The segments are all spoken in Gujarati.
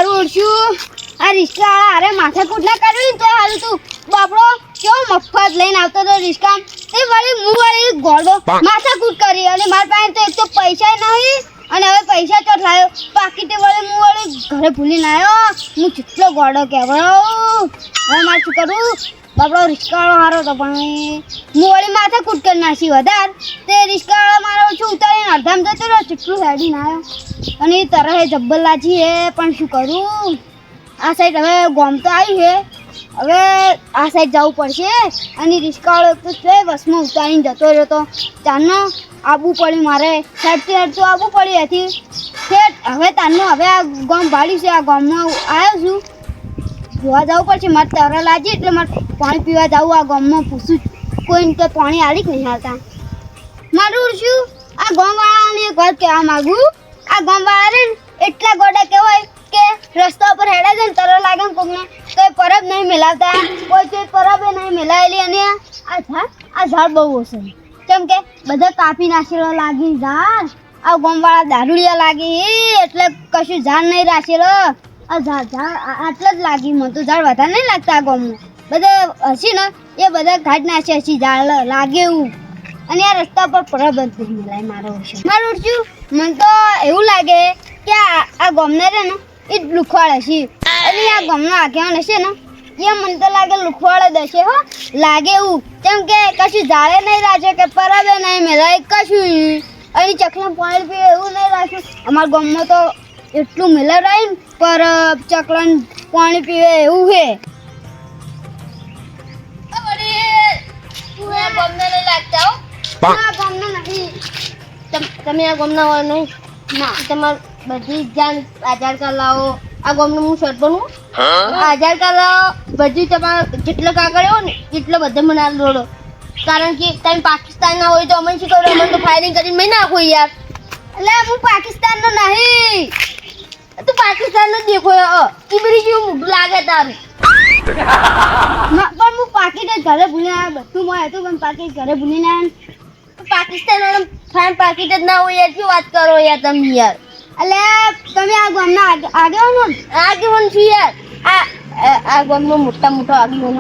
મારું ઓળશું આ રિક્ષાવાળા અરે માથાકૂટ ના કરવી તો હારું તું બાપડો કેવો મફત લઈને આવતો તો રિક્ષા એ વાળી હું વાળી ગોળો માથાકૂટ કરી અને મારા પાસે તો એક તો પૈસા નહીં અને હવે પૈસા તો લાયો પાકીટે વાળી હું વાળી ઘરે ભૂલીને આવ્યો હું કેટલો ગોળો કહેવાયો હવે મારે શું કરું બાપડો રિક્ષાવાળો હારો તો પણ હું વાળી માથાકૂટ કરી નાખી વધાર તે રિક્ષાવાળા મારો ઓછું ઉતારીને અડધામ જતો રહ્યો કેટલું હેડીને આવ્યો અને એ તરહ જબ્બર લાજી હે પણ શું કરું આ સાઈડ હવે ગોમ તો આવી છે હવે આ સાઈડ જવું પડશે અને રિક્ષાવાળો એક તો છે બસમાં ઉતારીને જતો રહ્યો તો ચારનો આવવું પડ્યું મારે હેડતું હેડતું આવવું પડ્યું હતી હવે તારનો હવે આ ગામ ભાડ્યું છે આ ગામમાં આવ્યો છું જોવા જવું પડશે મારે તર લાગી એટલે મારે પાણી પીવા જવું આ ગામમાં પૂછું કોઈને કે પાણી આલી નહીં હાલતા મારું શું આ ગામવાળાને એક વાત કહેવા માગું આ ગામવાળા એટલા ગોડા કહેવાય કે રસ્તા ઉપર હેડા છે ને તર લાગે ને કોકને તો એ પરબ નહીં મેલાવતા કોઈ તો પરબે નહીં મેલાવેલી અને આ ઝાડ બહુ ઓછું કેમ કે બધા કાપી નાખેલો લાગી ઝાડ આ ગામવાળા દારૂડિયા લાગી એટલે કશું ઝાડ નહીં રાખેલો આ ઝાડ આટલા જ લાગી મને તો ઝાડ વધારે નહીં લાગતા આ ગામમાં બધા હસી ને એ બધા ઘાટ નાખે હસી ઝાડ લાગે એવું અને આ રસ્તા પર પરબ જ નહીં મેલાય મારું શું મને તો એવું લાગે કે આ ગામને રે ને એ લુખવાડ હશે અને આ ગામનો આગેવાન હશે ને એ મને તો લાગે લુખવાડ જ હશે હો લાગે એવું કેમ કે કશું ઝાડે નહીં રાખે કે પરબે નહીં મેલાય કશું અને ચકલા પાણી પીવે એવું નહીં રાખ્યું અમારા ગામમાં તો એટલું મેલાય ને પરબ ચકલા પાણી પીવે એવું છે તમે આ ગામના હોય નહીં ના તમારે બધી જાણ આધાર કાર્ડ લાવો આ ગામનું હું શર્ટ બનવું આધાર કાર્ડ લાવો બધી તમારે જેટલો કાગળ હોય ને એટલો બધો મને દોડો કારણ કે તમે પાકિસ્તાનના હોય તો અમે શું કરો અમને તો ફાયરિંગ કરીને મેં નાખો યાર એટલે હું પાકિસ્તાનનો નહીં તું પાકિસ્તાનનો જ દેખો ઈબરી જેવું મોઢું લાગે તારું પણ હું પાકીટ ઘરે ભૂલીને આવ્યા બધું માં હતું પણ પાકીટ ઘરે ભૂલીને આવ્યા પાકિસ્તાન વાળા ફાઈન પાકીટ જ ના હોય યાર શું વાત કરો યાર તમે યાર એટલે તમે આ ગામના આગેવાન છું યાર આ ગામનો મોટો આગેવાન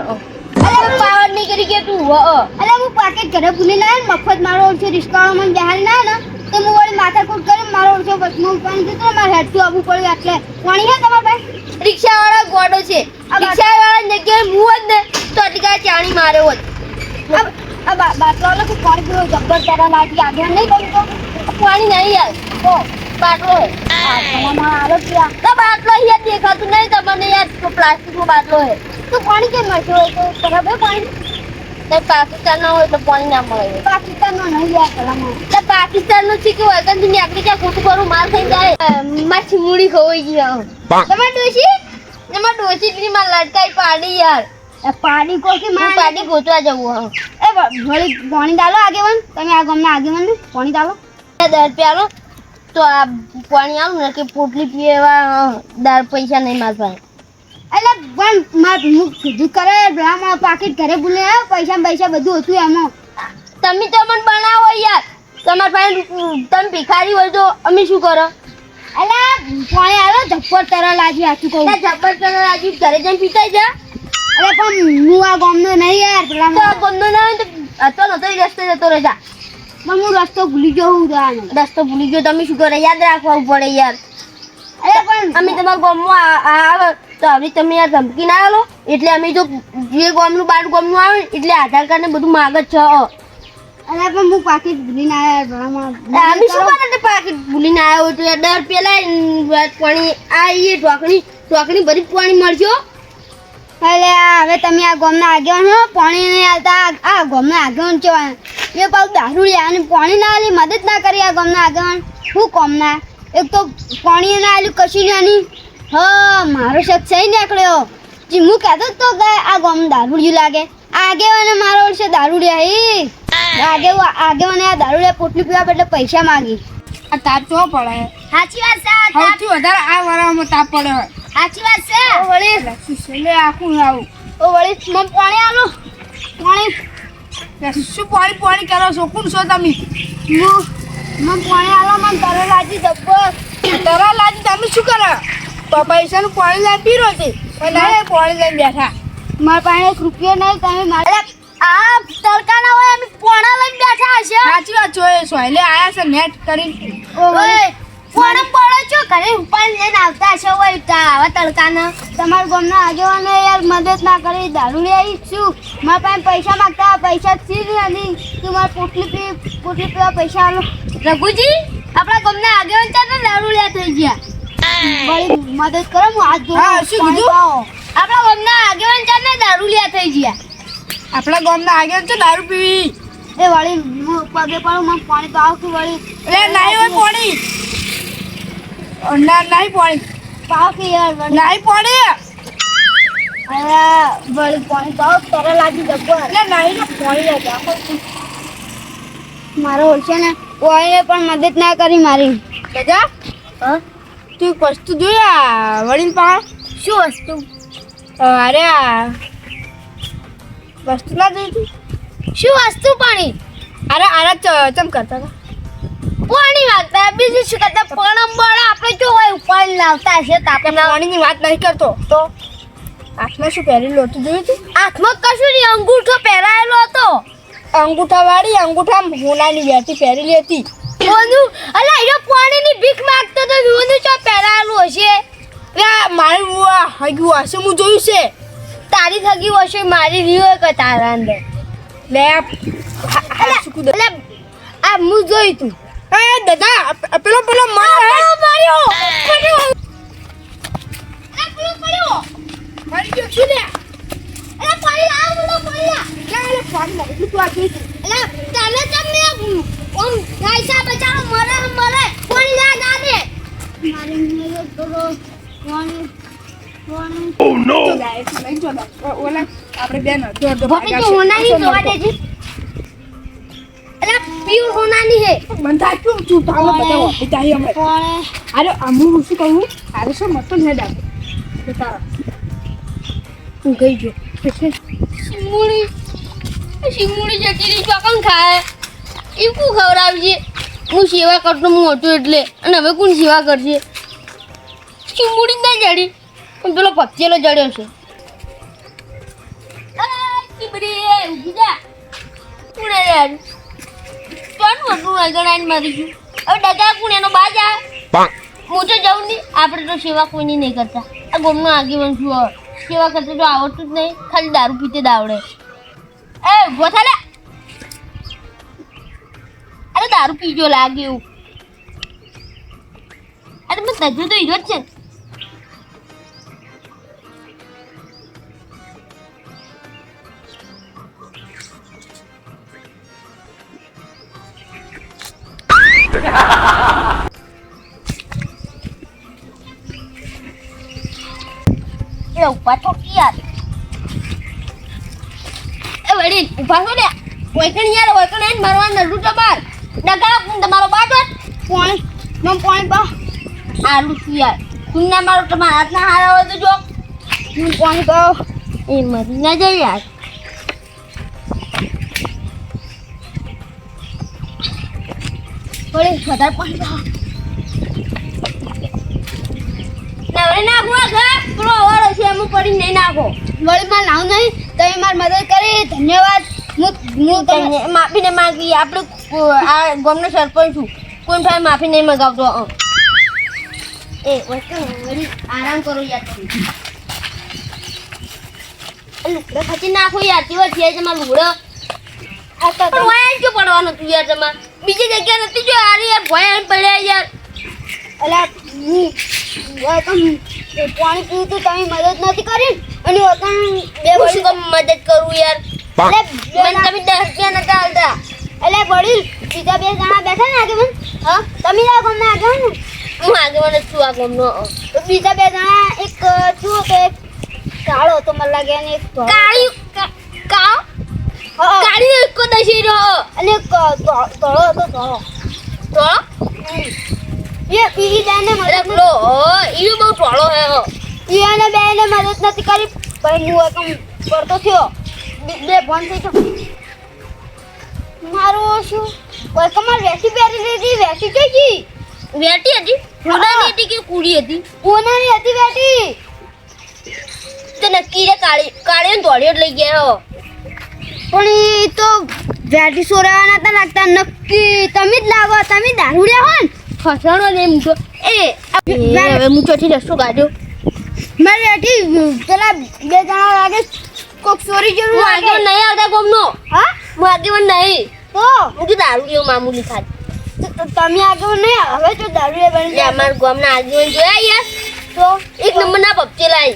પાવર નહીં કરી કે તું એટલે હું પાકીટ ઘરે ભૂલીને આવ્યા મફત મારો ઓળખો રિક્ષાવાળો મને બેહાડી ના ને તો હું વળી માથાકૂટ કરી મારો ઓળખો બસમાં ઉપાડી દીધો મારે હેઠું આવવું પડ્યું એટલે પાણી હે તમારા પાસે રિક્ષાવાળા ગોડો છે રિક્ષાવાળા જગ્યાએ હું જ ને તો અટકા ચાણી માર્યો હોત આ બાટલો કે પાણી પીવો જબ્બર તારા લાગી આગળ નહીં કરું તો પાણી નહીં યાર તો બાટલો આલો ત્યાં તો બાટલો યાર દેખાતું નહીં તમને યાર તો પ્લાસ્ટિકનો બાટલો હે તો પાણી કેમ મળશે હોય તો બરાબર પાણી તો પાકિસ્તાનનો હોય તો પાણી ના મળે પાકિસ્તાનનો નહીં યાર કલામાં તો પાકિસ્તાનનો છે કે હોય તમે આકડી ક્યાં ખોટું કરું માર થઈ જાય માછી મૂડી ખોઈ ગયા તમે ડોશી માં લટકાઈ પાડી યાર પાડી કોકી માં પાડી ગોતવા જવું એ વળી પાણી ડાલો આગેવાન તમે આ ગામના આગેવાન ને પાણી ડાલો 10 રૂપિયાનો તો આ પાણી આવું ને કે પોટલી પીવા 10 પૈસા નહીં માર પાસે એટલે પણ માર મુખ કીધું કરે બ્રાહ્મણ પાકીટ ઘરે ભૂલે પૈસા બધું હતું એમાં તમે તો મને બનાવો યાર તમાર પાસે તમે ભિખારી હોય તો અમે શું કરો એટલે પાણી આવ્યો જબ્બર તરા લાજી આખું કહું જબ્બર તરા લાજી ઘરે જઈને પીતાઈ જા અરે પણ હું આ ગામનો નહીં યાર પેલા ગામનો ના હોય તો નતો રસ્તે જતો રહેજા પણ હું રસ્તો ભૂલી ગયો હું રસ્તો ભૂલી ગયો તમે શું કરો યાદ રાખવા પડે યાર અરે પણ અમે તમારા ગામમાં આવે તો હવે તમે યાર ધમકી ના આલો એટલે અમે તો જે ગામનું બાર ગામનું આવે એટલે આધાર કાર્ડ ને બધું માગ જ છે અરે પણ હું પાકીટ ભૂલીને આવ્યા અમે શું કરે પાકીટ ભૂલીને આવ્યો તો યાર 10 રૂપિયા પાણી આ એ ઢોકણી બધી પાણી મળજો એટલે હવે તમે આ ગામના આગેવાન હો પાણી નહીં આવતા આ ગામના આગેવાન છે એ પાછું દારૂ લે અને પાણી ના આલી મદદ ના કરી આ ગામના આગેવાન શું કોમના એક તો પાણી ના આલ્યું કશું નહીં હા મારો શક સહી નીકળ્યો જે હું કહેતો તો કે આ ગામ દારૂડિયું લાગે આગેવાને મારો વર્ષે દારૂડિયા આગેવાને આ દારૂડિયા પોટલી પીવા એટલે પૈસા માગી આ તાપ તો પડે સાચી વાત છે સૌથી વધારે આ વરામાં તાપ પડે સાચી વાત છે વળી લે આખું આવું ઓ વળી મને પાણી આલો પાણી શું પાણી કરો છો કોણ છો તમે મને પાણી આલો મને તરે લાજી જબ્બર તરા લાજી તમે શું કરો પૈસાનું પાણી લઈને પીરો છે પણ ના પાણી લઈને બેઠા મારા પાસે 1 રૂપિયો નહીં તમે મારે આ તડકાના હોય અમે પોણા લઈને બેઠા હશે સાચી વાત છો એ સોયલે આયા છે નેટ કરી ઓય પોણા પડો છો ઘરે ઉપાડી લઈને આવતા હશે હોય આવા તડકાના તમારા ગામના આગેવાને યાર મદદ ના કરી દારૂ લઈ આવી છું મારા પાસે પૈસા માંગતા પૈસા છે નહીં તું મારે પોટલી પીવા પૈસા આલો રઘુજી આપણા ગામના આગેવાન ચાલે દારૂ લે થઈ ગયા વળી મદદ કરો હું હાથ હા, જોડું શું પાણી કીધું? પાઓ. આપણા ગામના આગેવાન ચાલે દારૂ લે થઈ ગયા આપણા ગામના આગળ છે દારૂ પીવી એ વળી હું પગે પડું મને પાણી તો આવતું વળી એટલે નાઈ હોય પાણી ના નાઈ પાણી પાવ કે યાર વળી નાઈ પાણી અરે વળી પાણી તો આવ તરે લાગી જબ્બર એટલે નાઈ ને પાણી લેતા મારો ઓળશે ને કોઈને પણ મદદ ના કરી મારી દાદા હા તું એક વસ્તુ જોયા વડીલ પાસે શું વસ્તુ અરે આ વસ્તુ ના જોઈ તું શું વસ્તુ પાણી અરે આરા ચમ કરતા હતા પાણી વાગતા બીજું શું કરતા પણ બળા આપણે જો હોય ઉપાડી લાવતા હશે તો આપણે આપણે પાણીની વાત નહીં કરતો તો હાથમાં શું પહેરેલું હતું જોયું તું હાથમાં કશું નહીં અંગૂઠો પહેરાયેલો હતો અંગૂઠા વાળી અંગૂઠા હોનાની બેઠી પહેરેલી હતી ઓનું અલા એ પાણીની ભીખ માંગતો તો ઓનું ચો પહેરાયેલું હશે એટલે મારું હગ્યું હશે હું જોયું છે તારી થકી હશે મારી રીયો કે તારા અંદર લે અલા આ હું જોઈ તું એ દાદા પેલો માર્યો મારી ગયો શું લે અલા પાણી લાવ બોલો પાણી લાવ લે પાણી લાવ એટલું તું આ જોઈ તું અલા તને તમને ઓમ પૈસા બચાવો મરે પાણી લા ગાને મારી મદદ કરો પાણી પાણી ઓલા આપણે બેન ભોપી તો હોનાની જોવા દેજી અલા પ્યોર હોનાની હે બંધા ક્यों તું તાલો બતાવો પિતાઈ અમે પાણી અરે અમુ શું કહું અરે શું મત ન હેડા બતા હું ગઈ જો શિંગુડી જતી રહી ચોકન ખાય એ કું ખવડાવજે હું સેવા કરતો હું હતો એટલે અને હવે કોણ સેવા કરશે શિંગુડી ના જડી પણ પેલો પચેલો જડ્યો છે મારી ગયું હવે ડગા કોણ એનો બાજ આ હું તો જાઉં નહીં આપણે તો સેવા કોઈની નહીં કરતા આ ગોમનો આગેવાન છું હવે. સેવા કરતા તો આવડતું જ નહીં ખાલી દારૂ પીતે જ આવડે એ ઉભો થા લે અરે દારૂ પીજો લાગે એવું અરે મેં તજુ તો ઈજો જ છે એ ઉભા તો યાર એ વડીલ ઉભા છો ને ઓયકણ યાર ઓયકણ આઈને મારવા નડું તો બાર ડગા તમારો બાટો પાણી મને પાણી પાઓ આલુ છું યાર તું ના મારો તમારા હાથના હારા હોય તો જો મને પાણી પાઓ એ મરી ના જાય યાર વળી વધારે પાણી પાઓ નવરે નાખો ઘર પેલો અવાડો છે એમ પડી નહીં નાખો વળી માં લાવ નહીં તમે મારી મદદ કરી ધન્યવાદ હું તમને માફીને માંગી આપણે આ ગામનો સરપંચ છું કોઈ ભાઈ માફી નહીં મંગાવતો એ વળી આરામ કરો યાર તમે લુગડો ખચી નાખો યાર તેવા છે તમારા લુગડો આ તો પણ વાયા જો પડવાનું તું યાર તમારે બીજી જગ્યા નથી જો આરે યાર ભોય પડ્યા યાર અલા હું પાણી પીવું તું તમે મદદ નથી કરી અને વતન બે હું વળી શું કામ મદદ કરું યાર અલે મને તમે 10 રૂપિયા નતા આલતા અલે વડીલ બીજા બે જણા બેઠા ને આગેવાન હા તમે આ ગામના આગેવાન ને હું આગેવાન જ છું આ ગામનો તો બીજા બે જણા એક શું કે એક કાળો તો મને લાગે અને એક ધોળો. કાળી કાવ હા, કાળી એક દશી રહ્યો અને એક ધોળો હતો ધોળો તો એ પીવી બેને અરે મદદ પેલો ઈયો બહુ ટોળો હે નથી એને બેને મદદ નથી કરી પણ હું એકમ પડતો થયો બે ફોન થઈ ગયો મારું શું કોઈ કમાર વેસી પહેરી લીધી વેસી જોઈ ગઈ વેટી હતી હોનાની હતી કે કુડી હતી ઓનાની હતી બેટી. તો નક્કી રે કાળે દોડ્યો જ લઈ ગયા હો પણ એ તો વેટી સોરાવાના હતા લાગતા નક્કી તમે જ લાગો, તમે દારૂડિયા હો ને. ફસાણો ને એમ તો હવે હું ચોથી રસ્તો કાઢ્યો મારી બેટી પેલા 2 જણા લાગે કોક ચોરી જેવું હું લાગે. આગળ નહીં આવતા ગોમનો હા હું આગળ નહીં તો હું તો દારૂ જેવું મામૂલી ખાધી તમે આગળ નહીં, હવે તો દારૂડિયા બની જાય. અમારા ગામના આગેવાન જોયા યાર તો એક નંબરના પપચેલા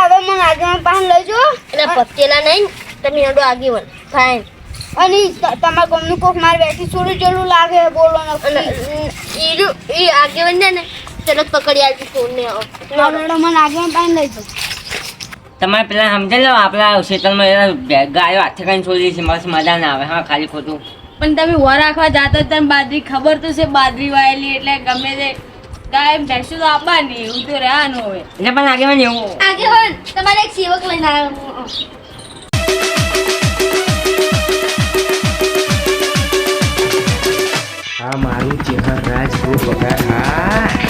હવે મને આગળ પાન લઈ જાઓ. એટલે પપચેલા નહીં તમે હેડો આગેવાન ફાઈન અને તમારા ગામનું કોક મારી બેટી ચોરી જેવું લાગે બોલો અને એ આગેવાન છે ને તરત પકડી આવતી ફોન ને મને આગળ પાન લઈ જાઓ. તમારે પેલા સમજાઈ લો આપણા ક્ષેત્રમાં ગાયો હાથે કઈ છોડી છે મસ્ત મજા ના આવે હા ખાલી ખોટું પણ તમે વર રાખવા જાતા તમે બાજરી ખબર તો છે બાજરી વાયેલી એટલે ગમે તે ગાય ભેંસો તો આપવાની એવું તો રહેવાનું હોય. એટલે પણ આગે મને એવું આગેવાન તમારે એક સેવક લઈને આવ્યો આ મારું ચહેરા રાજ ખૂબ વગર હા